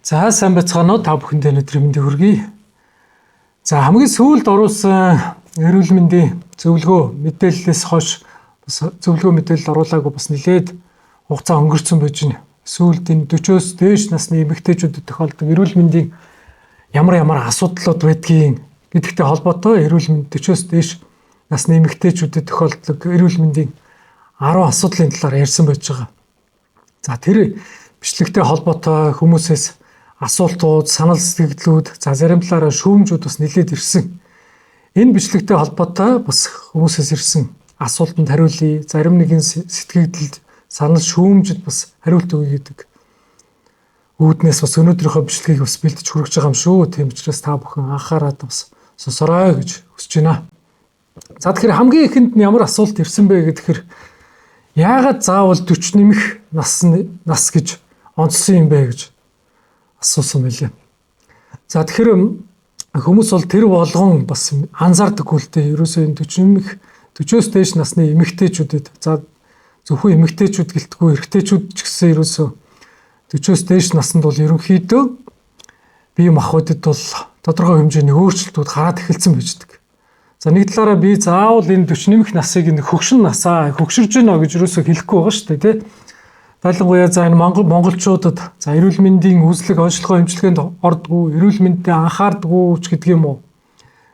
За сайн байцгаана уу та бүхэндээ өнөөдрийн мэндийг хүргэе. За хамгийн сүүлд оруулсан эрүүл мэндийн зөвлөгөө мэдээллээс хойш бас зөвлөгөө мэдээлэл оруулаагүй бас нэлээд хугацаа өнгөрцөн байж байна. Сүүлд энэ 40-оос дээш насны эмэгтэйчүүдэд тохиолдог эрүүл мэндийн ямар асуудлууд байдгийг гэдэгтэй холбоотой эрүүл мэнд 40-оос дээш насны эмэгтэйчүүдэд тохиолдог эрүүл мэндийн 10 асуудлын талаар ярьсан байж байгаа. За тэр бичлэгтэй холбоотой хүмүүсээс асуултууд, санал сэтгэлдлүүд, зарим талаараа шүүмжүүд бас нэлээд ирсэн. Энэ бичлэгтэй холбоотой бас хүмүүсээс ирсэн асуултанд хариулъя. Зарим нэгэн сэтгэгдэлд санал шүүмжид бас хариулт өгье гэдэг үүднээс бас өнөөдрийнхөө бичлэгийг бас бэлдэж хүргэж байгаа юм шүү. Тийм учраас та бүхэн анхаараад бас сонсорой гэж хүсэж байна. За тэгэхээр хамгийн ихэнд нь ямар асуулт ирсэн бэ гэхээр яагаад заавал 40 нэмэх нас гэж онцлсон юм бэ гэж асуусан байлээ. За тэгэхээр хүмүүс бол тэр болгон бас анзаардаггүй л дээ. Ерөөсөө энэ 40-оос дээш насны эмэгтэйчүүдэд за зөвхөн эмэгтэйчүүд гэлтгүй эрэгтэйчүүд ч гэсэн ерөөсөө 40-оос дээш наснд бол ерөнхийдөө бие махбодод бол тодорхой хэмжээний өөрчлөлтүүд гараад эхэлсэн байждаг. За нэг талаараа би заавал энэ 40 нэмэх насыг энэ хөгшин насаа хөгширж гинэ гэж ерөөсөө хэлэхгүй байгаа шүү дээ, тий. Ялангуяа за энэ монголчуудад за эрүүл мэндийн үзлэг онцлогоо эмчилгээнд ордгоо, эрүүл мэндэд анхаардаггүй ч гэдэг юм уу.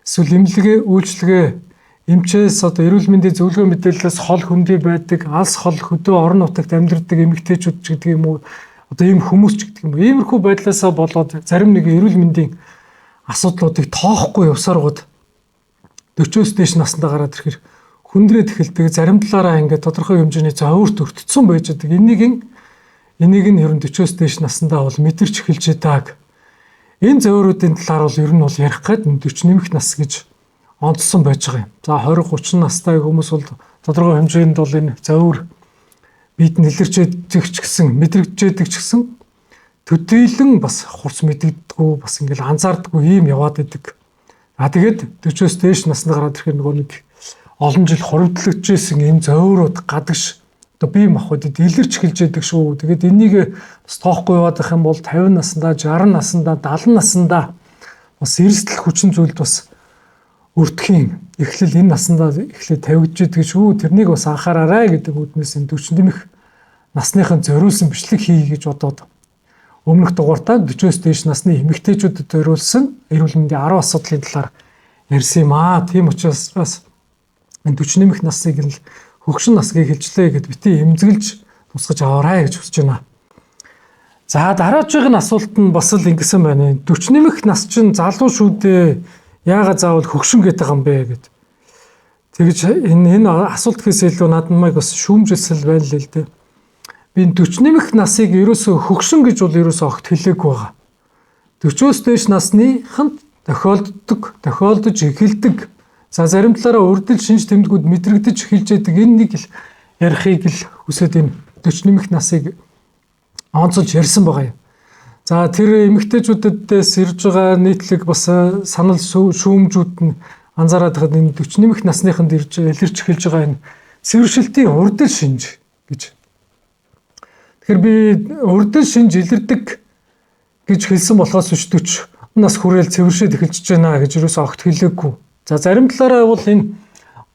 Эсвэл эмнэлгээ үйлчлэгээ эмчээс одоо эрүүл мэндийн зөвлөгөө мэдээлэлээс хол хөндөй байдаг, алс хол хөдөө орон нутагт амьдардаг эмэгтэйчүүд ч гэдэг юм уу. Одоо ийм хүмүүс ч гэдэг юм уу. Иймэрхүү байдлаасаа болоод зарим нэг эрүүл мэндийн асуудлуудыг тоохгүй явсаргууд 40-оос дээш насндаа гараад ирэхээр хүндрээд эхэлдэг, зарим талаараа ингээд тодорхой хэмжээний зовёрт өртсөн байж байгаа. Энийг нь ер нь 40-оос дээш насндаа бол мэдэрч эхэлж байгааг. Энэ зовёруудын талаар бол ер нь бол ярих гээд 40 нэмэх нас гэж онцлсон байж байгаа юм. За 20-30 настай хүмүүс бол тодорхой хэмжээнд бол энэ зовёр биед нь илэрч идэх ч гэсэн, мэдрэгдэж идэх ч гэсэн төдийлөн бас хурц мэддэгдэггүй, бас ингээд анзаардаггүй юм яваад идэг. Тэгээд 40-оос дээш наснд гараад ирэхээр нөгөө нэг олон жил хоригдлогдчихсэн энэ зовёрууд гадагш одоо бие махбодод илэрч эхэлж байдаг шүү. Тэгээд энийг бас тоохгүй яваад байх юм бол 50 наснда, 60 наснда, 70 наснда бас эрсдэл хүчин зүйлд бас өртөхийн эхлэл энэ наснда эхлээд тавигдж идэг шүү. Тэрнийг бас анхаараарай гэдэг үднээс энэ 40 нэмэх насныхан зориулсан бичлэг хий гэж бодоод өмнөх дугаартаа 40-оос дээш насны эмэгтэйчүүдэд зориулсан эрүүл мэндийн 10 асуудлын талаар ярьсан юм аа. Тийм учраас энэ 40 нэмэх насыг л хөгшин насгийг хэлжлээ гэд бити эмзэглэж тусгаж аваарай гэж хүсэж байна. За дараагийн асуулт нь бас л ингэсэн байна. 40 нэмэх нас чинь залуу шүү дээ. Яагаад заавал хөгшин гэдэг юм бэ гэд. Тэгэж энэ асуулт гэхээс илүү надад майг бас шүүмжилсэл байна л дээ. Би 40 нэмэх насыг ерөөсөө хөгшин гэж бол ерөөсөө огт хэлээгүй байгаа. 40-оос дээш насныханд тохиолдож эхэлдэг. За зарим талаараа урдэл шинж тэмдгүүд мэдрэгдэж эхэлж байдаг. Энэ нэг л ярихыг л хүсээд энэ 40 нэмэх насыг онцолж ярьсан байгаа юм. За тэр эмэгтэйчүүдэдээс ирж байгаа нийтлэг бас санал шүүмжүүд нь анзаараад хад энэ 40 нэмэх насныханд илэрч эхэлж байгаа энэ цэвэршилтийн урдэл шинж гэж. Тэгэхээр би урдэл шинж илэрдэг гэж хэлсэн болохоос биш 40 нас хүрээл цэвэршээд эхэлж байна гэж юусоо огт хэлээгүй. За зарим талаараа бол энэ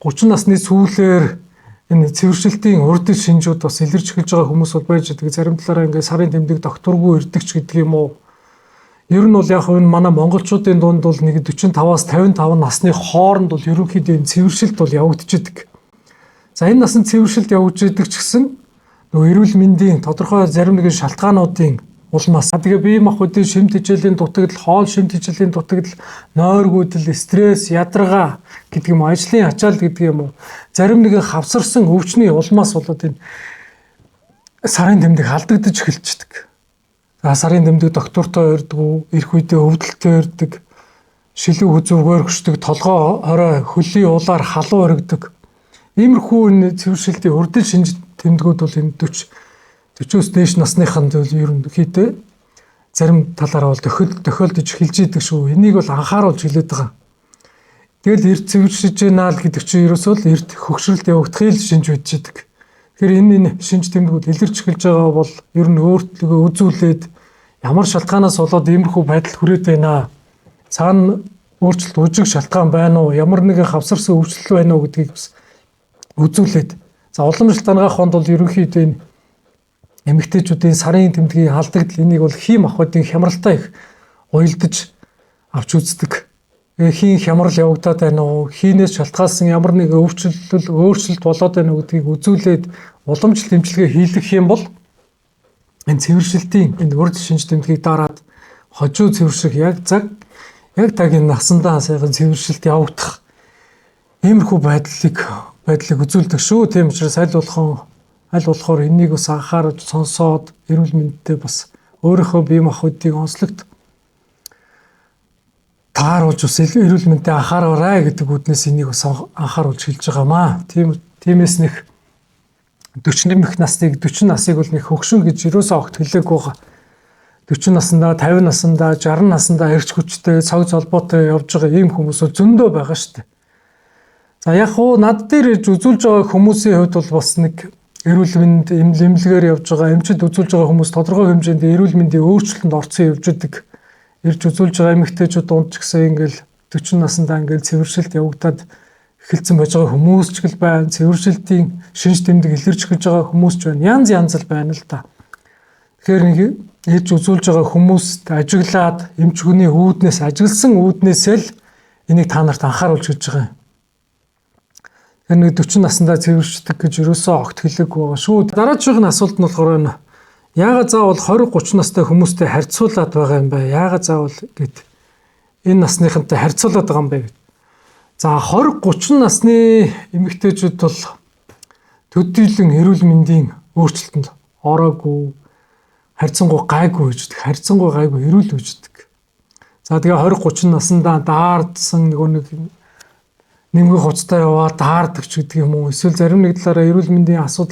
30 насны сүүлээр энэ цэвэршилтийн урдэл шинжүүд бас илэрч эхэлж байгаа хүмүүс бол байж байгаа. Зарим талаараа ингээд сарын тэмдэг докторгүй ирдэг ч гэдэг юм уу. Ер нь бол яг энэ манай монголчуудын дунд бол нэг 45-аас 55 насны хооронд бол ерөнхийдөө энэ цэвэршилт бол явагдчихэдэг. За энэ насанд цэвэршилт явагдж идэг ч гэсэн нөгөө эрүүл мэндийн тодорхой зарим нэгэн шалтгаануудын улмаас. Тэгээ бие махбодын шимт хичээлийн дутагдал, хоол шимт хичээлийн дутагдал, нойргүйдэл, стресс, ядаргаа гэдэг юм, ажлын ачаал гэдэг юм уу. Зарим нэгэн хавсарсан өвчний улмаас болоод энэ сарын тэмдэг алдагдаж эхэлчихдэг. За сарын тэмдэг доктортой ирдэг, ирэх үедээ өвдөлтөй ирдэг, шилүү хүзүүгээр хөшдөг, толгой орой, хөлийн улаар халуун оригдог. Иймэрхүү энэ цэвэршилтийн урдэл шинж тэмдгүүд бол энэ 40-оос дээш насныхан зөв ерөнхийдөө зарим талаараа бол тохиолдож эхэлж идэг шүү. Энийг бол анхааруулж хэлээд байгаа. Тэгэл эрт цэвэршиж байна л гэдэг чинь ерөөсөө л эрт хөгшрөлт явагдахыг л шинж бодж идэг. Тэгэхээр энэ шинж тэмдгүүд илэрч эхэлж байгаа бол ер нь өөртөө үзүүлээд ямар шалтгаанаас болоод иймэрхүү байдал хүрээд байна. Цаана өөрчлөлт үжиг шалтгаан байна уу? Ямар нэгэн хавсарсан өвчлөл байна уу гэдгийг бас үзүүлээд. За уламжлалт даргаах хонд бол ерөнхийдөө эмэгтэйчүүдийн сарын тэмдгийн алдагдал энийг бол хийм ахуйдын хямралтай их уялдаж авч үздэг. Хийн хямрал явагдаад байна уу? Хийнээс шалтгаалсан ямар нэгэн өөрчлөлт болоод байна уу гэдгийг үзүүлээд уламжлалт эмчилгээ хийлгэх юм бол энэ цэвэршилтийн энэ урд шинж тэмдгийг дараад хожуу цэвэрших яг тагийн насандаа сайхан цэвэршилт явагдах иймэрхүү байдлыг үзүүлдэг шүү. Тийм учраас аль болохоор энийг бас анхаарч сонсоод эрүүл мэндэд бас өөрийнхөө бие махбодыг онцлогт тааруулж бас эрүүл мэндэд анхаараарай гэдэг үднээс энийг бас анхааруулж хэлж байгаамаа. Тиймээс нэг 40 насыг бол нэг хөгшин гэж юусаа огт хэлээгүй байгаа. 40 наснда, 50 наснда, 60 наснда эрч хүчтэй, цаг золбоотой явж байгаа ийм хүмүүс зөндөө байгаа шүү дээ. За яг уу над дээр ирж үзүүлж байгаа хүмүүсийн хувьд бол бас нэг эрүүл мэнд эмнэлгээр явж байгаа, эмчилд үзүүлж байгаа хүмүүс тодорхой хэмжээнд эрүүл мэндийн өөрчлөлтөнд орсон явж идэг. Ирж үзүүлж байгаа эмэгтэйчүүд дунд ч гэсэн ингээл 40 наснда ингээл цэвэршилт явагдаад эхэлсэн байж байгаа хүмүүс ч гэл байна. Цэвэршилтийн шинж тэмдэг илэрч эхэлж байгаа хүмүүс ч байна. Янз л байна л да. Тэгэхээр нэг ирж үзүүлж байгаа хүмүүст ажиглаад эмч хүний үүднээс ажигласан үүднээсээ л энийг та нарт анхааруулж гэж байгаа юм. Тэгэхээр нэг 40 наснда цэвэршдэг гэж юусоо огт хэлээгүй байгаа шүү. Дараагийн асуулт нь болохоор яагаад заавал 20-30 настай хүмүүстэй харьцуулаад байгаа юм бэ? Яагаад заавал гэд энэ насныхантай харьцуулаад байгаа юм бэ гэд. За 20-30 насны эмэгтэйчүүд бол төдийлөн эрүүл мэндийн өөрчлөлтөнд ороогүй, харьцангуй гайгүй гэждэг. Харьцангуй гайгүй эрүүл үждэг. За тэгээ 20-30 наснда daardсан нэг нэмгэн хуцтай яваа даардаг ч гэдэг юм уу. Эсвэл зарим нэг талаараа эрүүл мэндийн асуудал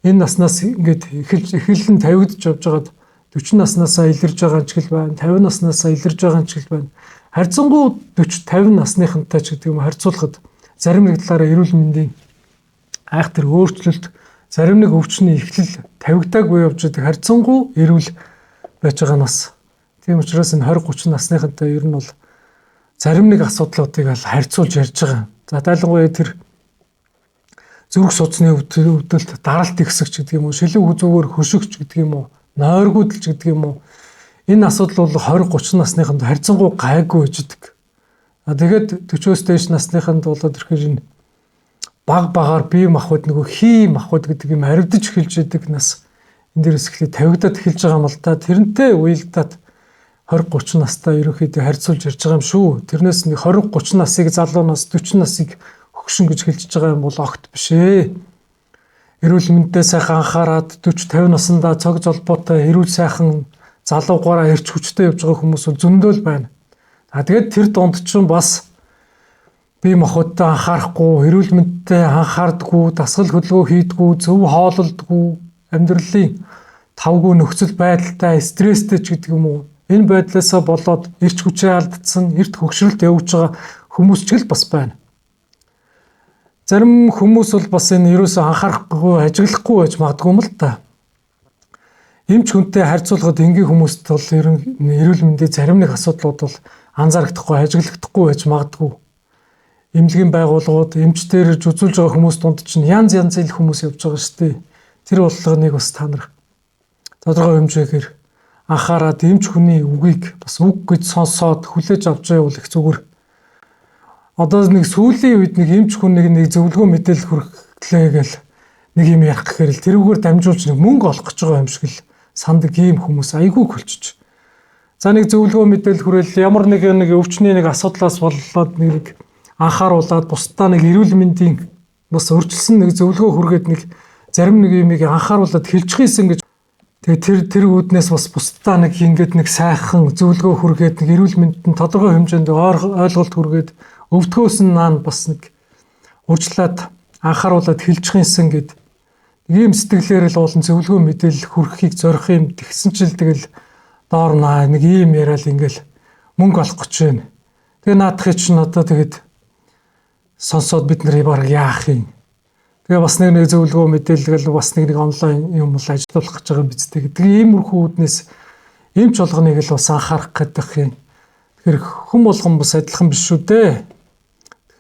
энэ наснаас ингээд эхлэн тавигдж явж байгаад 40 наснаасаа илэрж байгаа ч гэл байна. 50 наснаасаа илэрж байгаа ч гэл байна. Харьцангуй 40-50 насныхантай ч гэдэг юм харьцуулахад зарим нэг талаараа эрүүл мэндийн айхтар өөрчлөлт, зарим нэг өвчний эхлэл тавигдаагүй явж байгаа харьцангуй эрүүл байж байгаа нас. Тийм учраас энэ 20-30 насныхантай ер нь бол зарим нэг асуудлуудыг аль харьцуулж ярьж байгаа. За тайлбараа тэр зүрх судасны өвдөлт, даралт ихсэгч гэдэг юм уу, шилэг үзүүгээр хөшигч гэдэг юм уу, нойргүйдэлч гэдэг юм уу. Энэ асуудал бол 20-30 насныханд харьцангуй гайгүй байждаг. Тэгээд 40-оос дээш насныханд болоод ирэхээр энэ багаар бие махбод нөгөө хий махбод гэдэг юм харивдаж эхэлж идэг нас энэ дээрээс эхлээд тавигдаад эхэлж байгаа юм л да. Тэрнтэй уялдаад 20-30 настай ерөнхийдөө харьцуулж ярьж байгаа юм шүү. Тэрнээс нэг 20-30 насыг залуу нас, 40 насыг хөгшин гэж хэлж байгаа юм бол огт биш ээ. Эрүүл мэндэд сайхан анхаарад 40-50 наснда цог золбоотой эрүүл сайхан залуугаараа эрч хүчтэй явж байгаа хүмүүс зөндөө л байна. Тэгээд тэр дунд ч бас бие махбодтой анхаарахгүй, эрүүл мэндэд анхаардаггүй, дасгал хөдөлгөөн хийдэггүй, зөв хооллолдоггүй, амьдралын тавгүй нөхцөл байдалтай, стресстэй ч гэдэг юм уу. Энэ байдлаасаа болоод эрч хүчээ алдсан, эрт хөгшрөлт явж байгаа хүмүүс ч л бас байна. Зарим хүмүүс бол бас энэ ерөөсөө анхаарахгүй, ажиглахгүй байж магадгүй юм л та. Эмч хүнтэй харьцуулахад энгийн хүмүүст бол эрүүл мэндийн зарим нэг асуудлууд бол анзаарагдахгүй, ажиглагдахгүй байж магадгүй. Эмнэлгийн байгууллагууд, эмчтэр үзүүлж байгаа хүмүүс дунд чинь янз янзын хүмүүс явж байгаа шүү дээ. Тэр болгоныг бас та нар тодорхой хэмжээгээр анхаарад эмч хүний үгийг бас үг гэж сонсоод хүлээж авч явал их зүгээр. Одоо нэг сүүлийн үед нэг эмч хүн нэг зөвлөгөө мэдээлэл хүргэлээ гэл нэг юм ярих гэхээр л тэрүүгээр дамжуулж нэг мөнгө олох гэж байгаа юм шиг л сандаг ийм хүмүүс айгүй болчих. За нэг зөвлөгөө мэдээлэл хүрэл ямар нэг өвчний нэг асуудлаас болоод нэг анхааруулад бусдаа нэг эрүүл мэндийн бас өөрчлөсөн нэг зөвлөгөө хүргээд нэг зарим нэг юмыг анхааруулад хэлчих юмсан гэж тэгээ тэр үүднээс бас бусдаа нэг ингээд нэг сайхан зөвлөгөө хүргээд нэг эрүүл мэндэд тодорхой хэмжээнд ойлголт хүргээд өвдгөөс нь наан бас нэг урьдчилаад анхааруулад хэлчих юмсан гэд ийм сэтгэлээр л уулын зөвлөгөө мэдээлэл хүрхийг зорих юм тэгсэн чил тэгэл доор нэг ийм яриад ингээл мөнгө олох гэж байна. Тэгээ наадахыг чинь одоо тэгээд сонсоод бид нар баг яах юм. Тэгээ бас нэг зөвлөгөө мэдээлэл бас нэг онлайн юм бол ажиллах гэж байгаа юм биз дээ гэдэг иймэрхүү үднээс ийм ч болгоныг л бас анхаарах гэдэг юм. Тэгэхээр хэн болгон бас адилхан биш шүү дээ.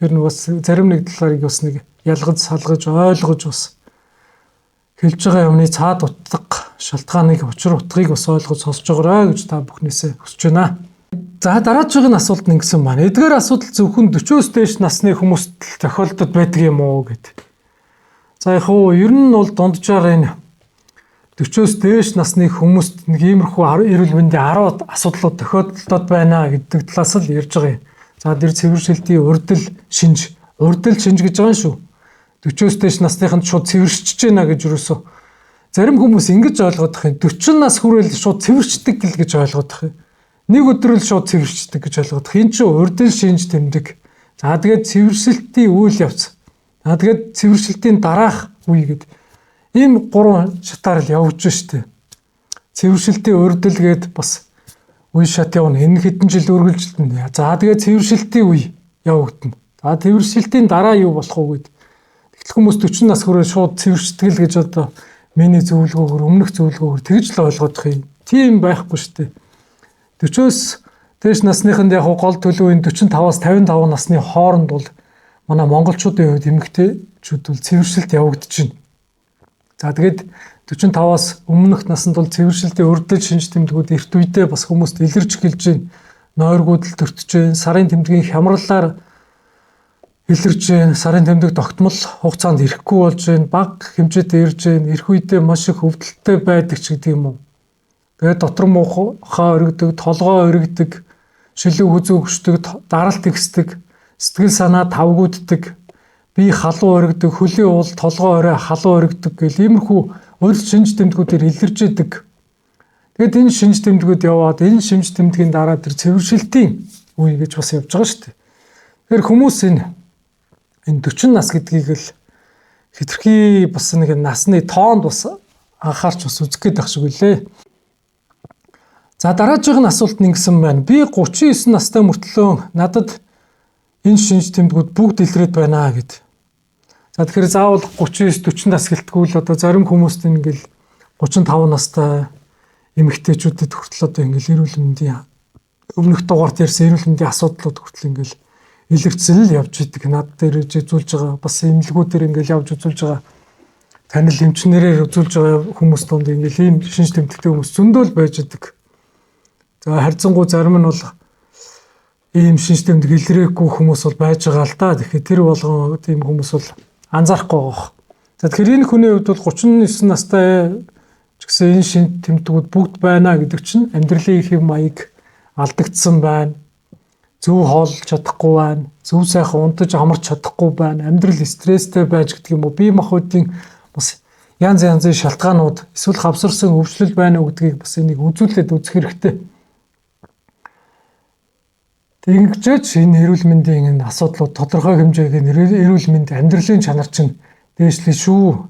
Тэгэхээр бас зарим нэг талаарыг бас нэг ялгаж салгаж ойлгож бас хэлж байгаа юмны цаад утга шалтгааныг учир утгыг бас ойлгож сонсож байгаарай гэж та бүхнээсээ хүсэж байна. За дараагийн асуулт нэгсэн байна. Эдгээр асуудал зөвхөн 40-оос дээш насны хүмүүст тохиолдод байдаг юм уу гэд. За яг хөө ер нь бол дунджаар энэ 40-оос дээш насны хүмүүст нэг иймэрхүү эрүүл мэндийн 10 асуудлууд тохиолдод байна гэдэг талаас л ярьж байгаа юм. За тэр цэвэршилтийн урдл шинж гэж байгаа юм шүү. 40-оос дээш насныханд шууд цэвэршиж байна гэж юусоо зарим хүмүүс ингэж ойлгоод байгаа юм. 40 нас хүрээл шууд цэвэрчдэг гэж ойлгоод байгаа юм. Нэг өдрөл шууд цэвэрчдэг гэж ойлгоод байгаа. Энд чинь урдл шинж тэмдэг. За тэгээд цэвэршилтийн үйл явц. За тэгээд цэвэршилтийн дараах үе гэдэг ийм 3 шатаар л явж штэ. Цэвэршилтийн урдл гээд бас үе шат явна. Энэ хэдэн жил үргэлжилнэ. За тэгээд цэвэршилтийн үе явагдана. За цэвэршилтийн дараа юу болох вэ гэд. Тэгтэл хүмүүс 40 нас хүрээ шууд цэвэрштгэл гэж одоо миний зөвлөгөөгөр өмнөх зөвлөгөөгөр тэгж л ойлгоод байгаа юм. Тийм байхгүй штэ. 40-оос дээш насныханд яг гол төлөвийн 45-аас 55 насны хооронд бол манай монголчуудын хувьд эмэгтэйчүүд бол цэвэршилт явагдаж байна. За тэгээд 45-аас өмнөх наснд бол цэвэршилтийн урдл шинж тэмдгүүд эрт үедээ бас хүмүүст илэрч гэлж байна. Нойргуудл төртөж байна. Сарын тэмдгийн хямралаар илэрч байна. Сарын тэмдэг тогтмол хугацаанд ирэхгүй болж байна. Бага хэмжээтэй ирж байна. Ирэх үедээ маш их өвдөлттэй байдаг ч гэдэг юм уу. Тэгээд дотор муухай өргөдөг, толгой өргөдөг, шилүү хүзүү хөшдөг, даралт ихсдэг, сэтгэл санаа тавгууддаг, бие халуун өргөдөг, хөлийн уул толгой орой халуун өргөдөг гэл иймэрхүү урд шинж тэмдгүүдээр илэрж идэг. Тэгээд энэ шинж тэмдгүүд яваад энэ шинж тэмдгийн дараа тэр цэвэршилтийн үе гэж бас явж байгаа шүү дээ. Тэгэхээр хүмүүс энэ 40 нас гэдгийг л хэтэрхий бас нэг насны тоонд бас анхаарч бас үзэх гээд байх шиг үлээ. За дараагийн асуулт нэгсэн байна. Би 39 настай мөртлөө надад энэ шинж тэмдгүүд бүгд илрээд байна гэд. За тэгэхээр заавал 39-40 нас гэлтгүү л одоо зарим хүмүүст ингээл 35 настай эмэгтэйчүүдэд хүртэл одоо ингээл эрүүл мэндийн өмнөх дугаарт ярьсан эрүүл мэндийн асуудлууд хүртэл ингээл илэрцэл явж идэг. Над дээр үзүүлж байгаа бас эмнэлгүүдээр ингээл явж үзүүлж байгаа танил эмчнэрээр үзүүлж байгаа хүмүүс донд ингээл ийм шинж тэмдэгтэй хүмүүс зөндөл байж идэг. За харьцангуй зарим нь бол ийм шинж тэмдэг илрээгүй хүмүүс бол байж байгаа л да. Тэгэхээр тэр болгон тийм хүмүүс бол анзаарахгүй байгаа. За тэгэхээр энэ хүний хувьд бол 39 настай ч гэсэн энэ шинж тэмдгүүд бүгд байна гэдэг чинь амьдралын хэв маяг алдагдсан байна. Зөв хооллож чадахгүй байна. Зөв сайхан унтаж амарч чадахгүй байна. Амьдрал стресстэй байж гэдэг юм уу. Бие махбодын бас янз янзын шалтгаанууд эсвэл хавсарсан өвчлөл байна уу гэдгийг бас энийг үзүүлээд үзэх хэрэгтэй. Ингэж энэ эрүүл мэндийн энэ асуудлууд тодорхой хэмжээгээр эрүүл мэнд амьдралын чанар чинь дээшлээ шүү.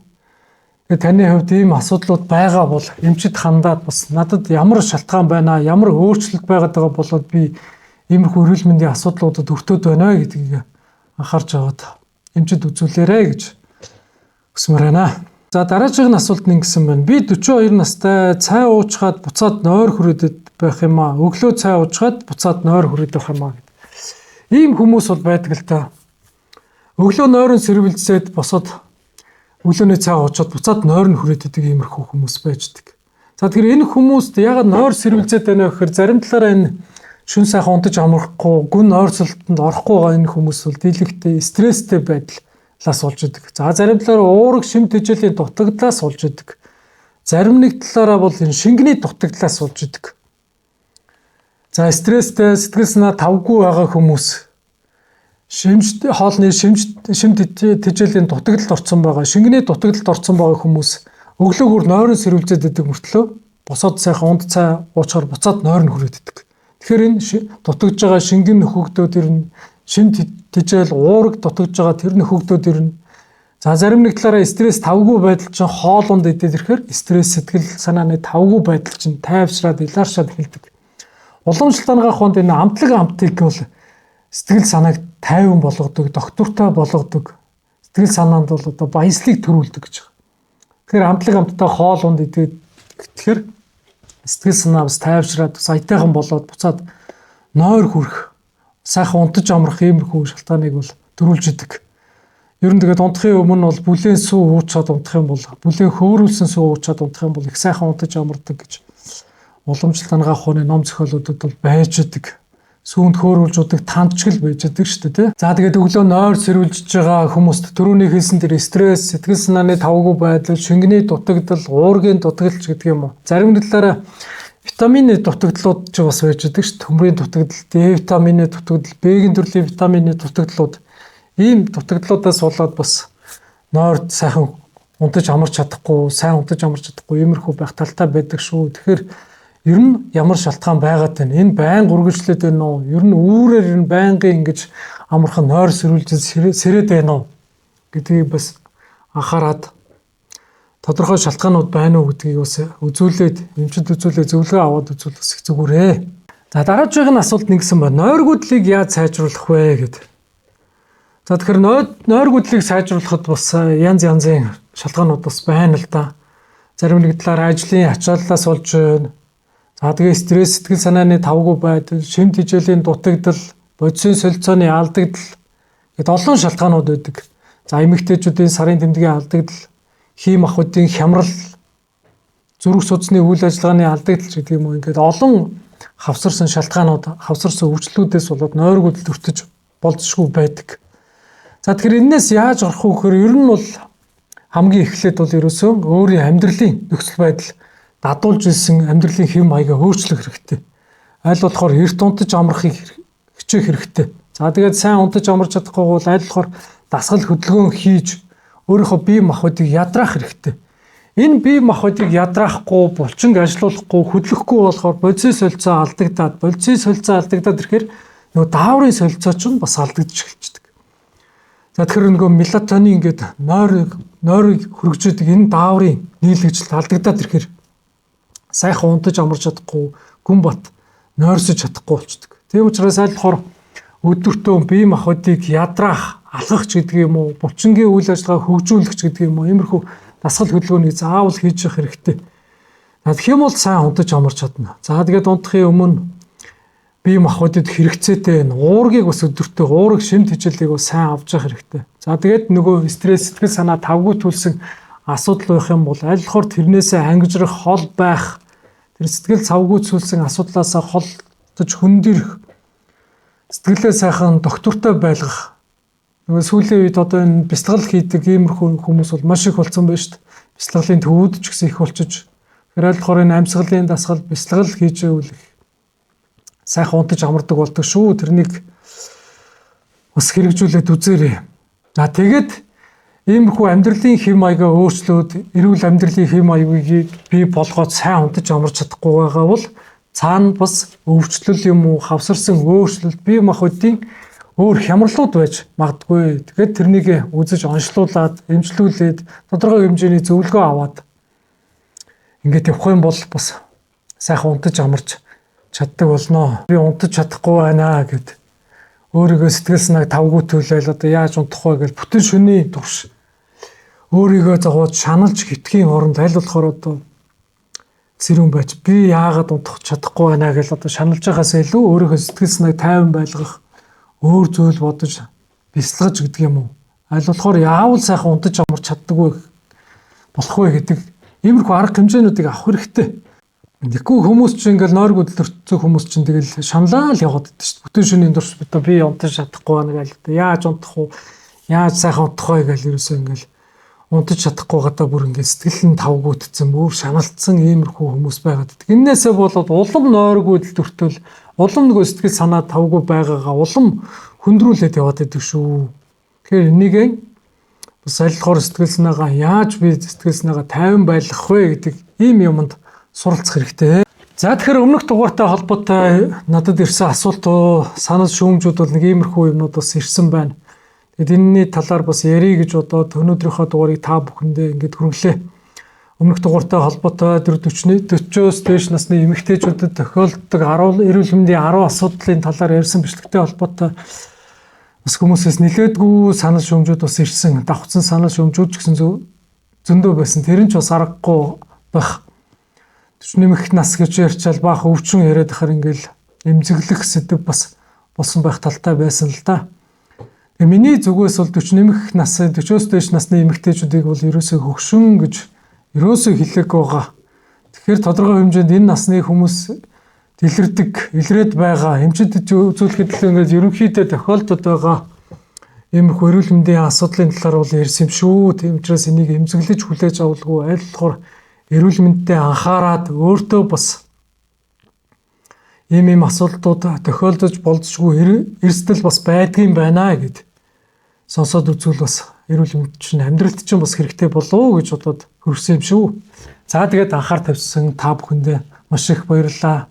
Тэгээ таны хувьд ийм асуудлууд байгаа бол эмчит хандаад бас надад ямар шалтгаан байна, ямар өөрчлөлт байгаад байгаа болоод би иймэрхүү эрүүл мэндийн асуудлуудад өвтөд байна гэдгийг анхаарч аваад эмчит үзүүлээрэй гэж хүсмээр байна. За дараагийн асуулт нэгсэн байна. Би 42 настай цай уучгаад буцаад нойр хүрээдэд байх юм аа. Өглөө цай уучгаад буцаад нойр хүрээд байх юм аа гэдэг. Ийм хүмүүс бол байдаг л та. Өглөө нойрон сэрвэлзээд босоод өглөөний цай уучаад буцаад нойр нь хүрээдэг иймэрхүү хүмүүс байждаг. За тэгэхээр энэ хүмүүст ягаад нойр сэрвэлзээд байна вэ гэхээр зарим талаараа энэ шүн сайхан унтаж амрахгүй, гүн ойрцолтонд орохгүй байгаа энэ хүмүүс бол дийлэгтэй стресстэй байдал талаас болж идэг. За зарим талаараа уурах шимт хичээлийн дутагдлаас болж идэг. Зарим нэг талаараа бол энэ шингэний дутагдлаас болж идэг. За стресстэй сэтгэл санаа тавгүй байгаа хүмүүс хоолны шимт хичээлийн дутагдлалд орсон байгаа, шингэний дутагдлалд орсон байгаа хүмүүс өглөөгөр нойрон сэрвэлзээд идэг мөртлөө босоод сайхан унд цай уучаар буцаад нойр нь хүрээд идэг. Тэгэхээр энэ дутагж байгаа шингэн нөхөгдөөд ирнэ. Шимт хичээл уураг дутагж байгаа тэр нөхөгдөөд ирнэ. За зарим нэг талаараа стресс тавгүй байдал чинь хоолунд идээд ирэхээр стресс сэтгэл санааны тавгүй байдал чинь тайвшраад илааршаад эхэлдэг. Уламжлалтын хонд энэ амтлаг амтыг бол сэтгэл санааг тайван болгодог, доктортой болгодог. сэтгэл санаанд бол одоо баяслыг төрүүлдэг гэж байна. Тэгэхээр хамтлаг хамтдаа хоол унд идэхэд тэгэхээр сэтгэл санаа бас тайвшраад бас аятайхан болоод буцаад нойр хүрэх сайхан унтаж амрах иймэрхүү шалтгааныг бол төрүүлж идэг. Ер нь тэгээд унтахын өмнө бол бүлээн сүү уучаад унтах юм бол бүлээн хөөрүүлсэн сүү уучаад унтах юм бол их сайхан унтаж амардаг гэж уламжлалт ангаах ухааны ном зохиолуудад бол байж идэг. Сүүнд хөөрүүлж удаг тандчгэл байж идэг шүү дээ. За тэгээд өглөө нойр сэрүүлж байгаа хүмүүст түрүүний хэлсэн тэр стресс, сэтгэл санааны тавгүй байдал, шингэний дутагдал, уургийн дутагдалч гэдэг юм уу. Зарим талаараа витамины дутагдлууд ч бас байж идэг шүү дээ. Төмрийн дутагдал, Д витамины дутагдал, Б-ийн төрлийн витамины дутагдлууд ийм дутагдлуудаас болоод бас нойрд сайхан унтаж амарч чадахгүй, сайн унтаж амарч чадахгүй иймэрхүү байх талтай байдаг шүү. Тэгэхээр ер нь ямар шалтгаан байгаад байна? Энэ байнга үргэлжлээд байна уу? Ер нь үүрээр ер нь байнгын ингэж амархан нойр сэрүүлж сэрээд байна уу гэдгийг бас анхаарад тодорхой шалтгаанууд байна уу гэдгийг бас үзүүлээд эмчид үзүүлээ зөвлөгөө аваад үзүүл бас их зүгээрээ. За дараагийн асуулт нэгсэн байна. Нойргуудлыг яаж сайжруулах вэ гэдэг. За тэгэхээр нойргуудлыг сайжруулахад бас янз янзын шалтгаанууд бас байна л да. Зарим нэг талаар ажлын ачааллаас болж байна. За тэгээ стресс, сэтгэл санааны тавгүй байдал, шимт хичээлийн дутагдал, бодисын солилцооны алдагдал гэд олон шалтгаанууд байдаг. За эмэгтэйчүүдийн сарын тэмдгийн алдагдал, хийм ахуйдын хямрал, зүрх судасны үйл ажиллагааны алдагдал гэдэг юм уу. Ингээд олон хавсарсан шалтгаанууд, хавсарсан өвчлөлүүдээс болоод нойргуудад өртөж болзошгүй байдаг. За тэгэхээр энэс яаж гарах вэ гэхээр ер нь бол хамгийн эхлээд бол ерөөсөө өөрийн амьдралын нөхцөл байдал дадуулж ирсэн амьдралын хэв маягаа өөрчлөх хэрэгтэй. Аль болохоор эрт унтаж амрахыг хичээх хэрэгтэй. За тэгээд сайн унтаж амарч чадахгүй бол аль болохоор дасгал хөдөлгөөн хийж өөрийнхөө бие махбодыг ядраах хэрэгтэй. Энэ бие махбодыг ядраахгүй, булчинг ажилуулахгүй, хөдлөхгүй болохоор бодисын солилцоо алдагдаад ирэхээр нөгөө дааврын солилцоо ч бас алдагдж эхэлчихдэг. За тэгэхээр нөгөө мелатонин гэдэг нойрыг хөргөж идэг энэ дааврын нийлэгжилт алдагдаад ирэхээр сайхан унтаж амарч чадахгүй, гүн бат нойрсож чадахгүй болчихдог. Тийм учраас аль болохоор өдөртөө бие махбодыг ядраах, алхах ч гэдэг юм уу, булчингийн үйл ажиллагаа хөгжүүлэх ч гэдэг юм уу, иймэрхүү дасгал хөдөлгөөнийг заавал хийж явах хэрэгтэй. Тэгэх юм бол сайн унтаж амарч чадна. За тэгээд унтахын өмнө бие махбодод хэрэгцээтэй уургийг бас өдөртөө уурэг шимт хичээлийг бас сайн авч явах хэрэгтэй. За тэгээд нөгөө стресс, сэтгэл санаа тавгүй төлсөн асуудал байх юм бол аль болохоор тэрнээсээ ангижрах, хол байх, тэр сэтгэл цавгүй зүйлсэн асуудлаасаа холдож хөндөрөх, сэтгэлээ сайхан доктортой байлгах. Нөгөө сүүлийн үед одоо энэ бяцлал хийдэг иймэрхүү хүмүүс бол маш их болсон байна шүү дээ. Бяцлаглалын төвүүд ч гэсэн их болчихж. Тэр аль болохоор энэ амьсгалын дасгал бяцлал хийж ивэл сайхан унтаж амардаг болдог шүү. Тэрнийг бас хэрэгжүүлээд үзээрэй. За тэгээд иймэрхүү амьдралын хэв маягаа өөрчлөөд эрүүл амьдралын хэв маягийг бий болгоод сайн унтаж амарч чадахгүй байгаа бол цаана бас өвчлөл юм уу, хавсарсан өөрчлөлт, бие махбодын өөр хямралууд байж магадгүй. Тэгэхээр тэрнийг үзэж онцлуулад, эмчлүүлээд тодорхой хэмжээний зөвлөгөө аваад ингээд явах юм бол бас сайхан унтаж амарч чаддаг болно. Би унтаж чадахгүй байна гэд өөрийгөө сэтгэл санааг тавгүй төлөөл одоо яаж унтах вэ гэж бүтэн шөнийн турш өөрийгөө зовоод шаналж хитгэхийн оронд аль болохоор одоо зэрүүн байж би яагаад унтах чадахгүй байна гэж одоо шаналж байгаасаа илүү өөрийнхөө сэтгэл санааг тайван байлгах, өөр зүйл бодож бяцлагж гэдэг юм уу. Аль болохоор яавал сайхан унтаж амарч чаддаг вэ болох вэ гэдэг иймэрхүү арга хэмжээнүүдийг авах хэрэгтэй. Тэгэхгүй хүмүүс чинь ингээл нойргууд төрцсөн хүмүүс чинь тэгэл шаналаа л яваад байдаг шүү дээ. Бүтэн шөнийн турш би унтаж чадахгүй байна гэж яаж унтах вэ? Яаж сайхан унтах вэ гэж ерөөсөө ингээл унтаж чадахгүй гадаа бүр ингээд сэтгэл нь тавгуудсан, бүр шаналцсан иймэрхүү хүмүүс байгаад байдаг. Иннээсээ болоод улам нойргууд төртөл, улам нөгөө сэтгэл санаа тавгүй байгаагаа улам хөндрүүлээд яваад байдаг шүү. Тэгэхээр энийг бас аль болохоор сэтгэл санаагаа яаж би сэтгэл санаагаа тайван байлгах вэ гэдэг ийм юмд суралцах хэрэгтэй. За тэгэхээр өмнөх дугаартай холбоотой надад ирсэн асуулт, санал шүүмжүүд бол нэг иймэрхүү юмнууд бас ирсэн байна. Тэгэд энэний талаар бас ярих гэж бодоод өнөөдрийнхөө дугаарыг та бүхэндээ ингээд хүргэлээ. Өмнөх дугаартай холбоотой 40-40-оос дээш насны эмэгтэйчүүдэд тохиолддог эрүүл мэндийн 10 асуудлын талаар ярьсан бичлэгтэй холбоотой бас хүмүүсээс нилээдгүй санал шүүмжүүд бас ирсэн. Давхцсан санал шүүмжүүд ч гэсэн зөндөө байсан. Тэр нь ч бас аргагүй байх. 40 нэмэх нас гэж ярьчаал баах өвчин яриад ахаар ингээл эмзэглэх сэдв бас болсон байх талтай байсан л да. Тэгээ миний зүгээс бол 40 нэмэх нас 40-оос дээш насны эмэгтэйчүүдийг бол ерөөсөө хөгшин гэж ерөөсөө хэлээг байгаа. Тэгэхээр тодорхой хэмжээнд энэ насны хүмүүс дэлгэрдэг, илрээд байгаа, эмчэд үзүүлэхэд л ингээд ерөнхийдөө тохиолдод байгаа иймэрхүү эрүүл мэндийн асуудлын талаар бол ярьсан юм шүү. Тийм учраас энийг эмзэглэж хүлээж авалгүй аль болохоор эрүүл мэндэд анхаарад өөртөө бас ийм асуудлууд тохиолдож болзошгүй эрсдэл бас байдгийн байна гэд сонсоод үзвэл бас эрүүл мэнд чинь амьдралд чинь бас хэрэгтэй болов гэж бодоод хөрсөн юм шүү. За тэгээд анхаар тавьсан та бүхэндээ маш их баярлалаа.